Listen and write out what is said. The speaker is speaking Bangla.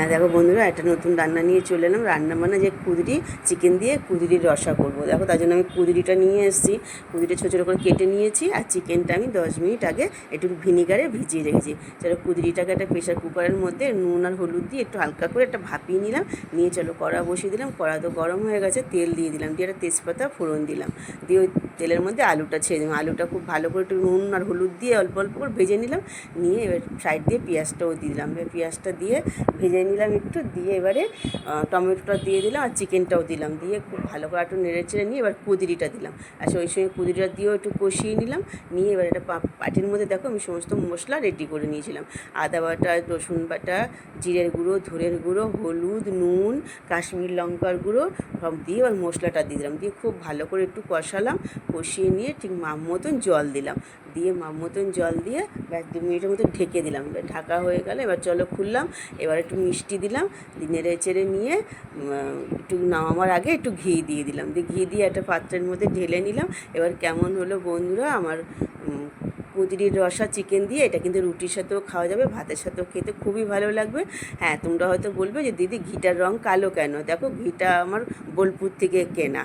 হ্যাঁ দেখো বন্ধুরা, একটা নতুন রান্না নিয়ে চলে এলাম। রান্না মানে যে কুঁদরি চিকেন দিয়ে কুঁদরির রসা করবো। দেখো তার জন্য আমি কুঁদরিটা নিয়ে এসেছি। কুঁদরিটা ছোটো ছোটো করে কেটে নিয়েছি, আর চিকেনটা আমি 10 মিনিট আগে একটু ভিনিগারে ভিজিয়ে রেখেছি। চলো কুঁদরিটাকে একটা প্রেশার কুকারের মধ্যে নুন আর হলুদ দিয়ে একটু হালকা করে একটা ভাপিয়ে নিলাম। নিয়ে চলো কড়া বসিয়ে দিলাম। কড়া তো গরম হয়ে গেছে, তেল দিয়ে দিলাম, দিয়ে একটা তেজপাতা ফোড়ন দিলাম। দিয়ে ওই তেলের মধ্যে আলুটা ছেড়ে দিলাম। আলুটা খুব ভালো করে একটু নুন আর হলুদ দিয়ে অল্প অল্প করে ভেজে নিলাম। নিয়ে এবার সাইড দিয়ে পেঁয়াজটাও দিয়ে দিলাম। পেঁয়াজটা দিয়ে ভেজে নিলাম একটু, দিয়ে এবারে টমেটোটা দিয়ে দিলাম আর চিকেনটাও দিলাম। দিয়ে খুব ভালো করে একটু নেড়ে চেড়ে নিয়ে এবার কুঁদরিটা দিলাম। আর ওই সঙ্গে কুঁদরিটা দিয়েও একটু কষিয়ে নিলাম। নিয়ে এবার একটা পাটির মধ্যে দেখো আমি সমস্ত মশলা রেডি করে নিয়েছিলাম। আদা বাটা, রসুন বাটা, জিরের গুঁড়ো, ধনের গুঁড়ো, হলুদ, নুন, কাশ্মীর লঙ্কার গুঁড়ো সব দিয়ে এবার মশলাটা দিয়ে দিলাম। দিয়ে খুব ভালো করে একটু কষালাম। কষিয়ে নিয়ে ঠিক মাপ মতন জল দিলাম। দিয়ে মাপ মতন জল দিয়ে 2 মিনিটের মতো ঢেকে দিলাম। ঢাকা হয়ে গেল। এবার চলো খুললাম। এবার একটু মিষ্টি দিলাম, নেড়ে চেড়ে নিয়ে একটু নামাবার আগে একটু ঘি দিয়ে দিলাম। দিয়ে ঘি দিয়ে একটা পাত্রের মধ্যে ঢেলে নিলাম। এবার কেমন হলো বন্ধুরা আমার কুঁদরির রসা চিকেন দিয়ে। এটা কিন্তু রুটির সাথেও খাওয়া যাবে, ভাতের সাথেও খেতে খুবই ভালো লাগবে। হ্যাঁ, তোমরা হয়তো বলবে যে দিদি ঘিটার রঙ কালো কেন? দেখো ঘিটা আমার বোলপুর থেকে কেনা।